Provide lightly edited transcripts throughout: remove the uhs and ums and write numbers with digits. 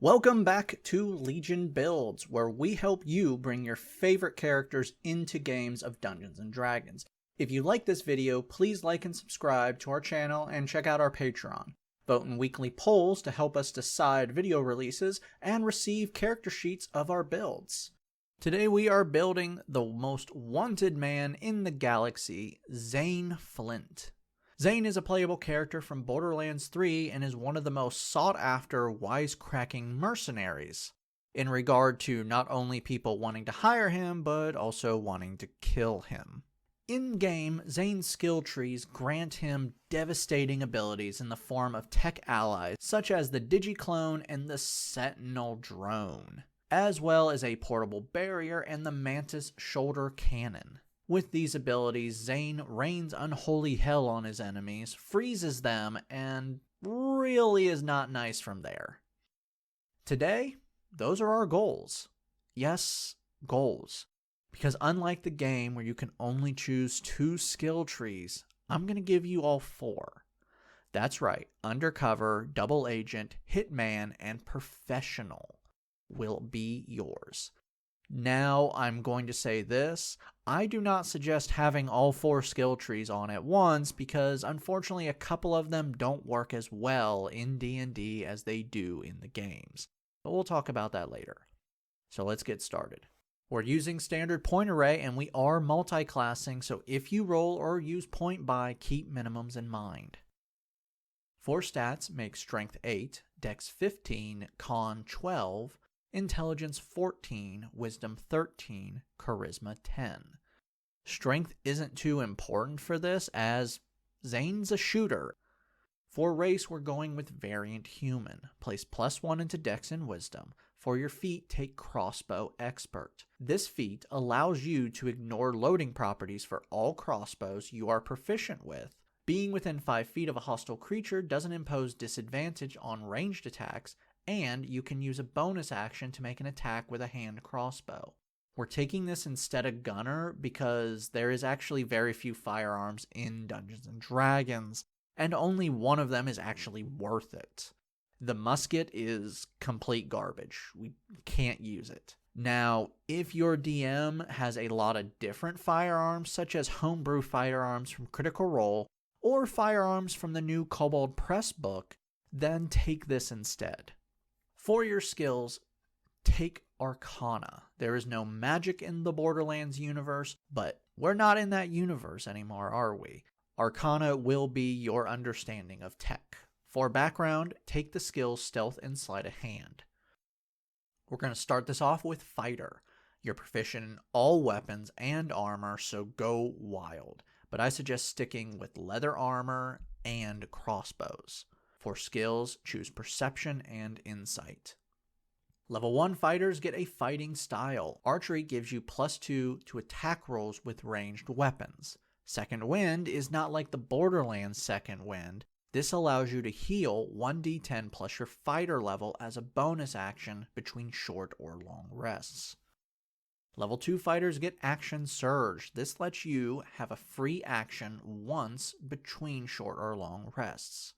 Welcome back to Legion Builds, where we help you bring your favorite characters into games of Dungeons & Dragons. If you like this video, please like and subscribe to our channel and check out our Patreon. Vote in weekly polls to help us decide video releases and receive character sheets of our builds. Today we are building the most wanted man in the galaxy, Zane Flint. Zane is a playable character from Borderlands 3 and is one of the most sought-after wisecracking mercenaries, in regard to not only people wanting to hire him, but also wanting to kill him. In-game, Zane's skill trees grant him devastating abilities in the form of tech allies, such as the Digiclone and the Sentinel drone, as well as a portable barrier and the Mantis shoulder cannon. With these abilities, Zane rains unholy hell on his enemies, freezes them, and really is not nice from there. Today, those are our goals. Yes, goals. Because unlike the game where you can only choose 2 skill trees, I'm going to give you all 4. That's right, Undercover, Double Agent, Hitman, and Professional will be yours. Now, I'm going to say this, I do not suggest having all 4 skill trees on at once because unfortunately a couple of them don't work as well in D&D as they do in the games. But we'll talk about that later. So let's get started. We're using standard point array and we are multi-classing, so if you roll or use point buy, keep minimums in mind. For stats, make Strength 8, Dex 15, Con 12, Intelligence 14, Wisdom 13, Charisma 10. Strength isn't too important for this as Zane's a shooter. For race, we're going with Variant Human. Place +1 into Dex and Wisdom. For your feat, take Crossbow Expert. This feat allows you to ignore loading properties for all crossbows you are proficient with. Being within 5 feet of a hostile creature doesn't impose disadvantage on ranged attacks, and you can use a bonus action to make an attack with a hand crossbow. We're taking this instead of Gunner because there is actually very few firearms in Dungeons & Dragons, and only one of them is actually worth it. The musket is complete garbage. We can't use it. Now, if your DM has a lot of different firearms, such as homebrew firearms from Critical Role, or firearms from the new Kobold Press book, then take this instead. For your skills, take Arcana. There is no magic in the Borderlands universe, but we're not in that universe anymore, are we? Arcana will be your understanding of tech. For background, take the skills Stealth and Sleight of Hand. We're going to start this off with Fighter. You're proficient in all weapons and armor, so go wild. But I suggest sticking with leather armor and crossbows. For skills, choose Perception and Insight. Level 1 fighters get a fighting style. Archery gives you +2 to attack rolls with ranged weapons. Second Wind is not like the Borderlands Second Wind. This allows you to heal 1d10 plus your fighter level as a bonus action between short or long rests. Level 2 fighters get Action Surge. This lets you have a free action once between short or long rests.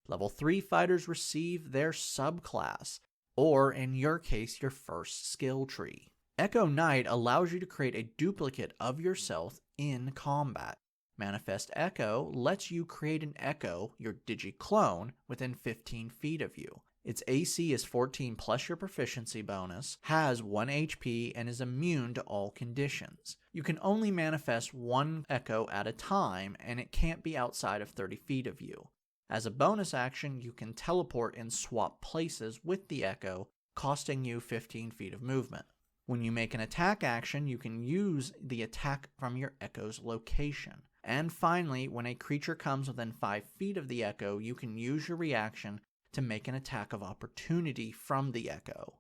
Level 3 fighters receive their subclass, or in your case, your first skill tree. Echo Knight allows you to create a duplicate of yourself in combat. Manifest Echo lets you create an Echo, your Digiclone, within 15 feet of you. Its AC is 14 plus your proficiency bonus, has 1 HP, and is immune to all conditions. You can only manifest 1 Echo at a time, and it can't be outside of 30 feet of you. As a bonus action, you can teleport and swap places with the Echo, costing you 15 feet of movement. When you make an attack action, you can use the attack from your Echo's location. And finally, when a creature comes within 5 feet of the Echo, you can use your reaction to make an attack of opportunity from the Echo.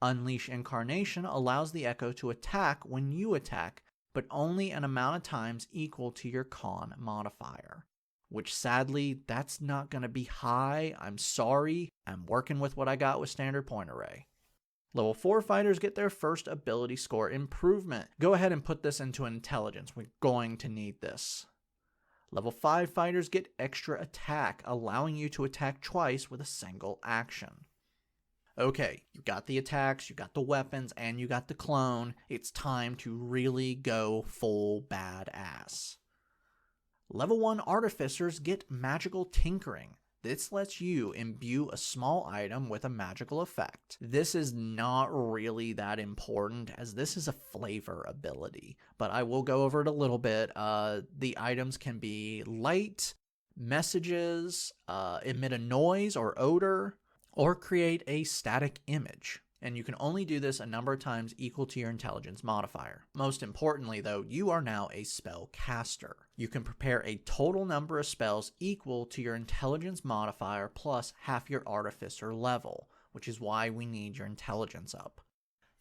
Unleash Incarnation allows the Echo to attack when you attack, but only an amount of times equal to your Con modifier. Which sadly, that's not going to be high. I'm sorry. I'm working with what I got with standard point array. Level 4 fighters get their first ability score improvement. Go ahead and put this into intelligence. We're going to need this. Level 5 fighters get extra attack, allowing you to attack twice with a single action. Okay, you got the attacks, you got the weapons, and you got the clone. It's time to really go full badass. Level 1 Artificers get Magical Tinkering. This lets you imbue a small item with a magical effect. This is not really that important as this is a flavor ability, but I will go over it a little bit. The items can be light, messages, emit a noise or odor, or create a static image. And you can only do this a number of times equal to your intelligence modifier. Most importantly though, you are now a spell caster. You can prepare a total number of spells equal to your intelligence modifier plus half your artificer level, which is why we need your intelligence up.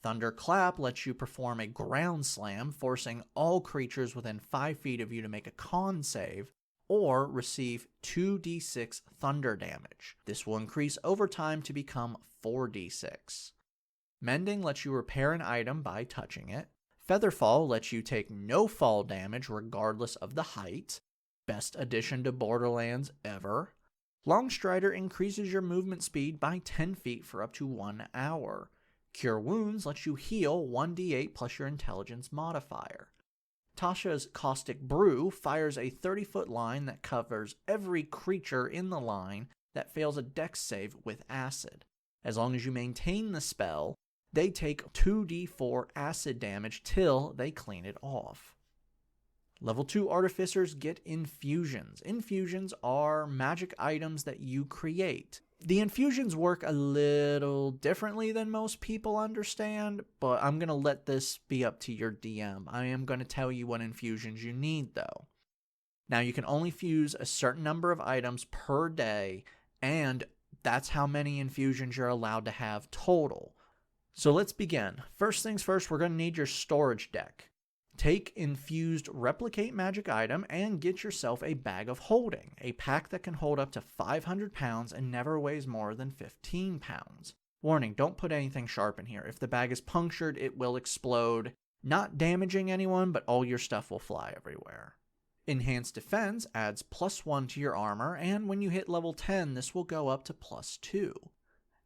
Thunderclap lets you perform a ground slam, forcing all creatures within 5 feet of you to make a con save, or receive 2d6 thunder damage. This will increase over time to become 4d6. Mending lets you repair an item by touching it. Featherfall lets you take no fall damage regardless of the height. Best addition to Borderlands ever. Longstrider increases your movement speed by 10 feet for up to 1 hour. Cure Wounds lets you heal 1d8 plus your intelligence modifier. Tasha's Caustic Brew fires a 30-foot line that covers every creature in the line that fails a dex save with acid. As long as you maintain the spell, they take 2d4 acid damage till they clean it off. Level 2 Artificers get Infusions. Infusions are magic items that you create. The infusions work a little differently than most people understand, but I'm going to let this be up to your DM. I am going to tell you what infusions you need though. Now you can only fuse a certain number of items per day, and that's how many infusions you're allowed to have total. So let's begin. First things first, we're going to need your storage deck. Take infused replicate magic item and get yourself a bag of holding, a pack that can hold up to 500 pounds and never weighs more than 15 pounds. Warning, don't put anything sharp in here. If the bag is punctured, it will explode, not damaging anyone, but all your stuff will fly everywhere. Enhanced Defense adds +1 to your armor, and when you hit level 10, this will go up to +2.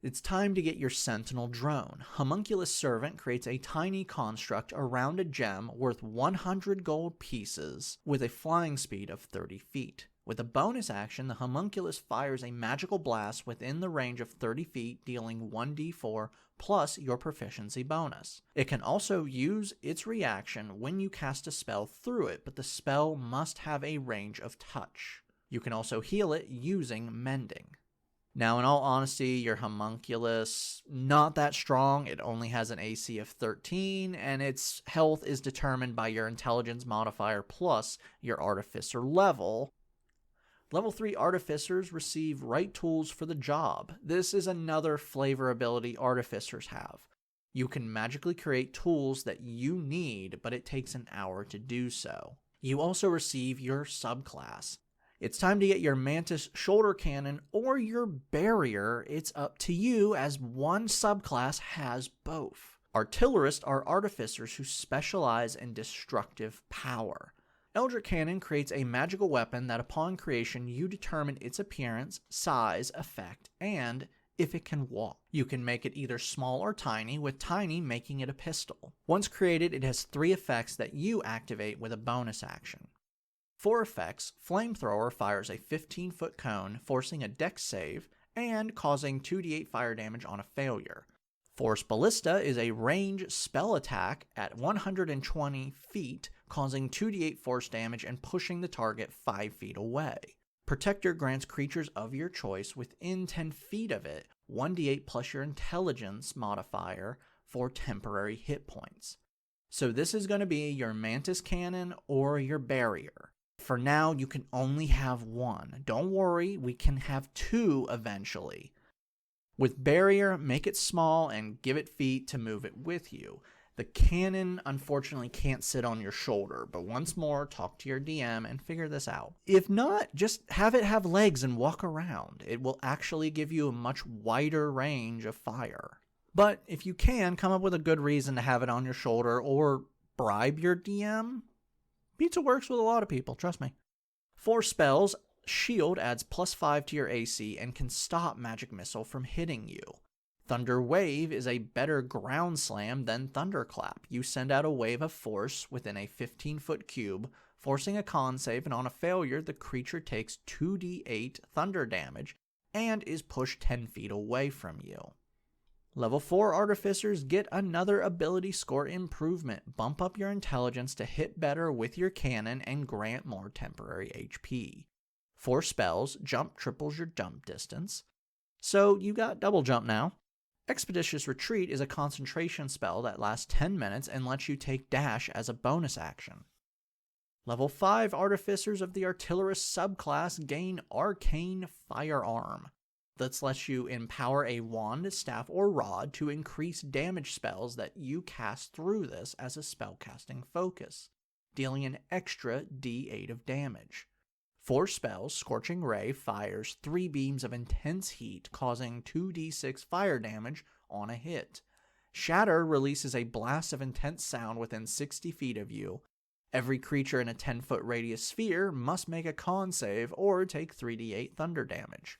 It's time to get your Sentinel Drone. Homunculus Servant creates a tiny construct around a gem worth 100 gold pieces with a flying speed of 30 feet. With a bonus action, the homunculus fires a magical blast within the range of 30 feet, dealing 1d4 plus your proficiency bonus. It can also use its reaction when you cast a spell through it, but the spell must have a range of touch. You can also heal it using Mending. Now, in all honesty, your homunculus, not that strong. It only has an AC of 13, and its health is determined by your intelligence modifier plus your artificer level. Level 3 Artificers receive right tools for the job. This is another flavor ability Artificers have. You can magically create tools that you need, but it takes an hour to do so. You also receive your subclass. It's time to get your Mantis Shoulder Cannon or your Barrier. It's up to you, as one subclass has both. Artillerists are artificers who specialize in destructive power. Eldritch Cannon creates a magical weapon that upon creation you determine its appearance, size, effect, and if it can walk. You can make it either small or tiny, with tiny making it a pistol. Once created, it has 3 effects that you activate with a bonus action. For effects, Flamethrower fires a 15-foot cone, forcing a dex save and causing 2d8 fire damage on a failure. Force Ballista is a range spell attack at 120 feet, causing 2d8 force damage and pushing the target 5 feet away. Protector grants creatures of your choice within 10 feet of it 1d8 plus your intelligence modifier for temporary hit points. So this is going to be your Mantis Cannon or your Barrier. For now, you can only have one. Don't worry, we can have 2 eventually. With Barrier, make it small and give it feet to move it with you. The cannon, unfortunately, can't sit on your shoulder, but once more, talk to your DM and figure this out. If not, just have it have legs and walk around. It will actually give you a much wider range of fire. But if you can, come up with a good reason to have it on your shoulder or bribe your DM. Pizza works with a lot of people, trust me. For spells, Shield adds +5 to your AC and can stop magic missile from hitting you. Thunder Wave is a better ground slam than Thunderclap. You send out a wave of force within a 15-foot cube, forcing a con save, and on a failure, the creature takes 2d8 thunder damage and is pushed 10 feet away from you. Level 4 Artificers get another ability score improvement. Bump up your intelligence to hit better with your cannon and grant more temporary HP. 4 spells, jump triples your jump distance. So you got double jump now. Expeditious Retreat is a concentration spell that lasts 10 minutes and lets you take dash as a bonus action. Level 5 Artificers of the Artillerist subclass gain Arcane Firearm. This lets you empower a wand, staff, or rod to increase damage spells that you cast through this as a spellcasting focus, dealing an extra d8 of damage. 4 spells, Scorching Ray fires 3 beams of intense heat, causing 2d6 fire damage on a hit. Shatter releases a blast of intense sound within 60 feet of you. Every creature in a 10-foot radius sphere must make a con save or take 3d8 thunder damage.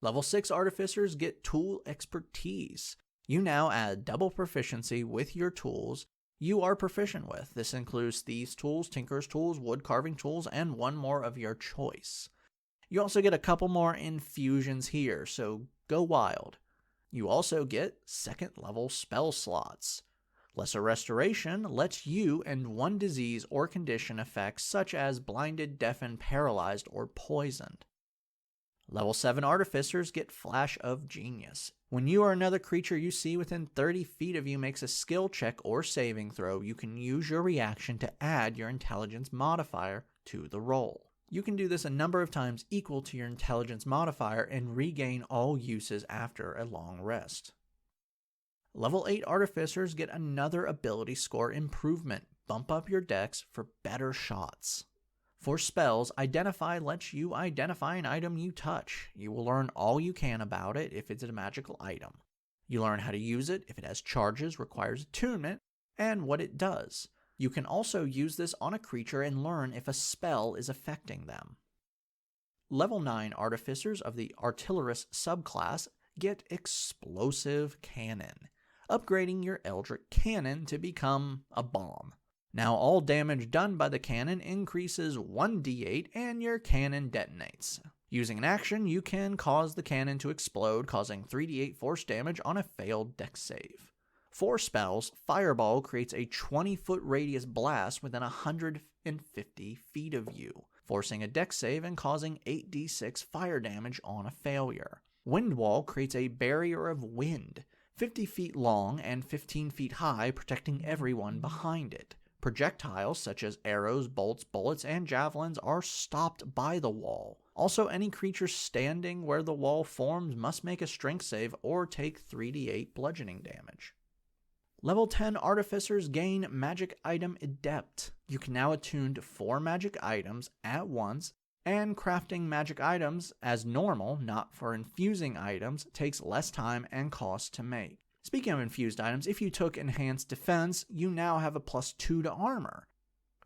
Level 6 Artificers get Tool Expertise. You now add double proficiency with your tools you are proficient with. This includes Thieves' Tools, Tinker's Tools, Wood Carving Tools, and one more of your choice. You also get a couple more infusions here, so go wild. You also get 2nd level spell slots. Lesser Restoration lets you end 1 disease or condition effects such as blinded, deafened, paralyzed, or poisoned. Level 7 Artificers get Flash of Genius. When you or another creature you see within 30 feet of you makes a skill check or saving throw, you can use your reaction to add your intelligence modifier to the roll. You can do this a number of times equal to your intelligence modifier and regain all uses after a long rest. Level 8 Artificers get another ability score improvement. Bump up your dex for better shots. For spells, Identify lets you identify an item you touch. You will learn all you can about it if it's a magical item. You learn how to use it if it has charges, requires attunement, and what it does. You can also use this on a creature and learn if a spell is affecting them. Level 9 Artificers of the Artillerist subclass get Explosive Cannon, upgrading your Eldritch Cannon to become a bomb. Now all damage done by the cannon increases 1d8 and your cannon detonates. Using an action, you can cause the cannon to explode, causing 3d8 force damage on a failed dex save. 4 spells, Fireball creates a 20-foot radius blast within 150 feet of you, forcing a dex save and causing 8d6 fire damage on a failure. Windwall creates a barrier of wind, 50 feet long and 15 feet high, protecting everyone behind it. Projectiles such as arrows, bolts, bullets, and javelins are stopped by the wall. Also, any creature standing where the wall forms must make a strength save or take 3d8 bludgeoning damage. Level 10 Artificers gain Magic Item Adept. You can now attune to 4 magic items at once, and crafting magic items as normal, not for infusing items, takes less time and cost to make. Speaking of infused items, if you took Enhanced Defense, you now have a +2 to armor.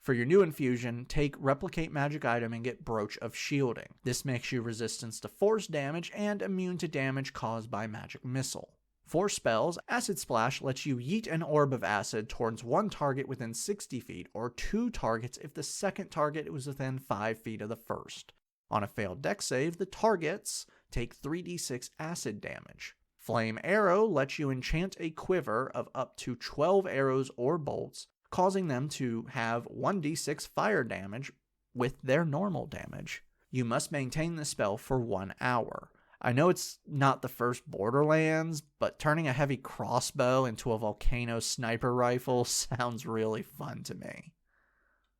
For your new infusion, take Replicate Magic Item and get Brooch of Shielding. This makes you resistant to force damage and immune to damage caused by Magic Missile. 4 spells, Acid Splash lets you yeet an orb of acid towards 1 target within 60 feet, or 2 targets if the second target was within 5 feet of the first. On a failed dex save, the targets take 3d6 acid damage. Flame Arrow lets you enchant a quiver of up to 12 arrows or bolts, causing them to have 1d6 fire damage with their normal damage. You must maintain the spell for 1 hour. I know it's not the first Borderlands, but turning a heavy crossbow into a volcano sniper rifle sounds really fun to me.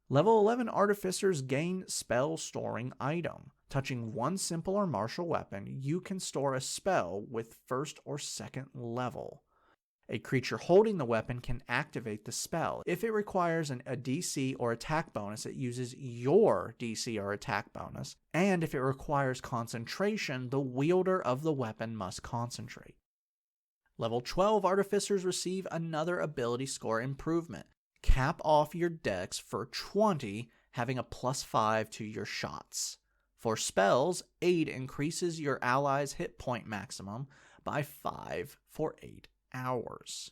Level 11 Artificers gain Spell Storing Item. Touching 1 simple or martial weapon, you can store a spell with 1st or 2nd level. A creature holding the weapon can activate the spell. If it requires a DC or attack bonus, it uses your DC or attack bonus, and if it requires concentration, the wielder of the weapon must concentrate. Level 12 Artificers receive another ability score improvement. Cap off your dex for 20, having a +5 to your shots. For spells, Aid increases your ally's hit point maximum by 5 for 8 hours.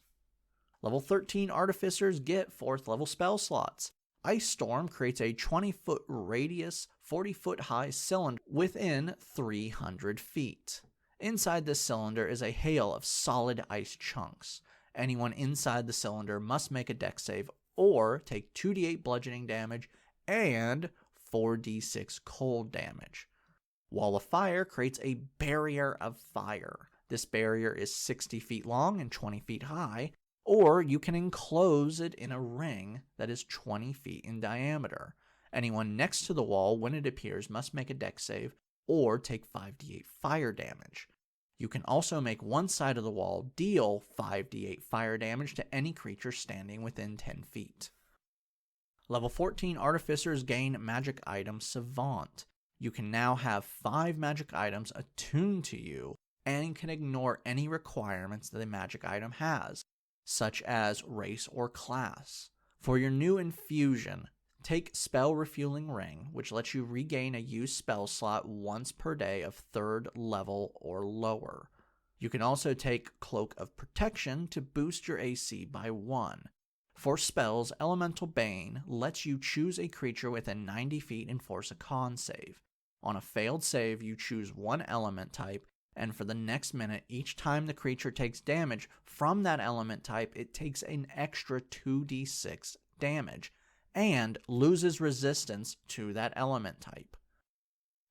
Level 13 Artificers get 4th level spell slots. Ice Storm creates a 20-foot radius, 40-foot high cylinder within 300 feet. Inside this cylinder is a hail of solid ice chunks. Anyone inside the cylinder must make a dex save or take 2d8 bludgeoning damage and 4d6 cold damage. Wall of Fire creates a barrier of fire. This barrier is 60 feet long and 20 feet high, or you can enclose it in a ring that is 20 feet in diameter. Anyone next to the wall when it appears must make a dex save or take 5d8 fire damage. You can also make one side of the wall deal 5d8 fire damage to any creature standing within 10 feet. Level 14 Artificers gain magic item Savant. You can now have 5 magic items attuned to you and can ignore any requirements that a magic item has, such as race or class. For your new infusion, take Spell Refueling Ring, which lets you regain a used spell slot once per day of 3rd level or lower. You can also take Cloak of Protection to boost your AC by 1. For spells, Elemental Bane lets you choose a creature within 90 feet and force a con save. On a failed save, you choose one element type, and for the next minute, each time the creature takes damage from that element type, it takes an extra 2d6 damage and loses resistance to that element type.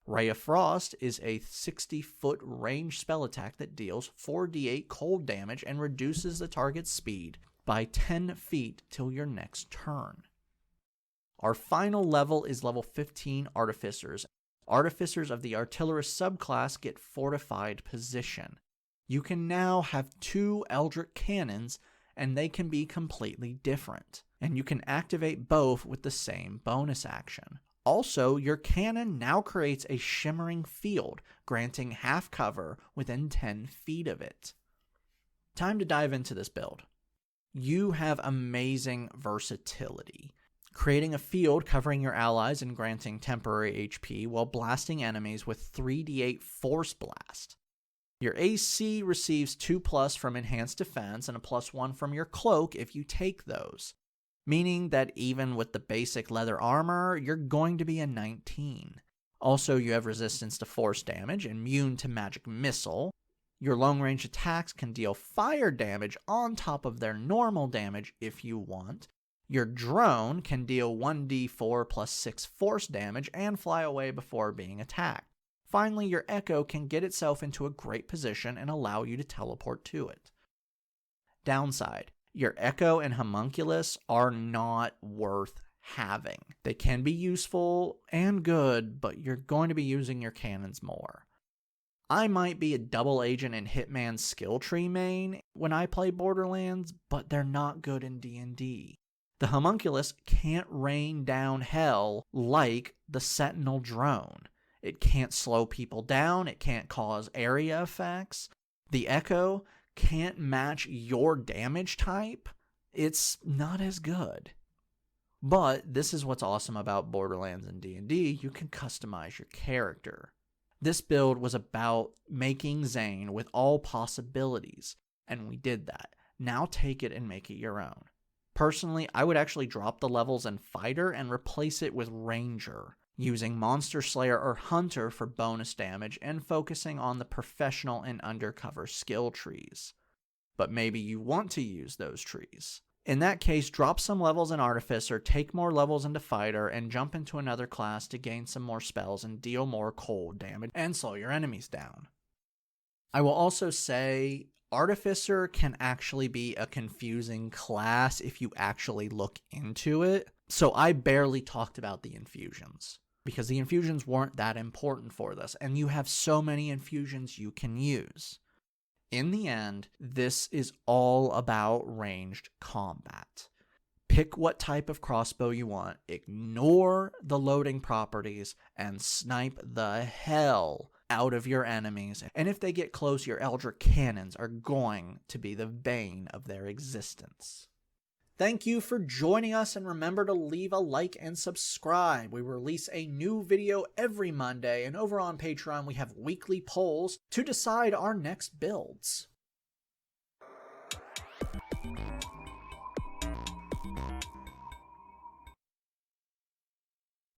Ray of Frost is a 60-foot range spell attack that deals 4d8 cold damage and reduces the target's speed by 10 feet till your next turn. Our final level is level 15 Artificers. Artificers of the Artillerist subclass get Fortified Position. You can now have 2 Eldritch Cannons, and they can be completely different. And you can activate both with the same bonus action. Also, your cannon now creates a shimmering field, granting half cover within 10 feet of it. Time to dive into this build. You have amazing versatility, creating a field covering your allies and granting temporary HP while blasting enemies with 3d8 Force Blast. Your AC receives 2+ from Enhanced Defense and a +1 from your Cloak if you take those, meaning that even with the basic leather armor, you're going to be a 19. Also, you have resistance to force damage, immune to magic missile. Your long-range attacks can deal fire damage on top of their normal damage if you want. Your drone can deal 1d4 + 6 force damage and fly away before being attacked. Finally, your Echo can get itself into a great position and allow you to teleport to it. Downside: your Echo and Homunculus are not worth having. They can be useful and good, but you're going to be using your cannons more. I might be a double agent and Hitman skill tree main when I play Borderlands, but they're not good in D&D. The Homunculus can't rain down hell like the Sentinel drone. It can't slow people down, it can't cause area effects. The Echo can't match your damage type. It's not as good. But this is what's awesome about Borderlands and D&D, you can customize your character. This build was about making Zane with all possibilities, and we did that. Now take it and make it your own. Personally, I would actually drop the levels in Fighter and replace it with Ranger, using Monster Slayer or Hunter for bonus damage and focusing on the professional and undercover skill trees. But maybe you want to use those trees. In that case, drop some levels in Artificer, take more levels into Fighter, and jump into another class to gain some more spells and deal more cold damage and slow your enemies down. I will also say Artificer can actually be a confusing class if you actually look into it. So I barely talked about the infusions, because the infusions weren't that important for this, and you have so many infusions you can use. In the end, this is all about ranged combat. Pick what type of crossbow you want, ignore the loading properties, and snipe the hell out of your enemies. And if they get close, your Eldritch Cannons are going to be the bane of their existence. Thank you for joining us, and remember to leave a like and subscribe. We release a new video every Monday, and over on Patreon we have weekly polls to decide our next builds.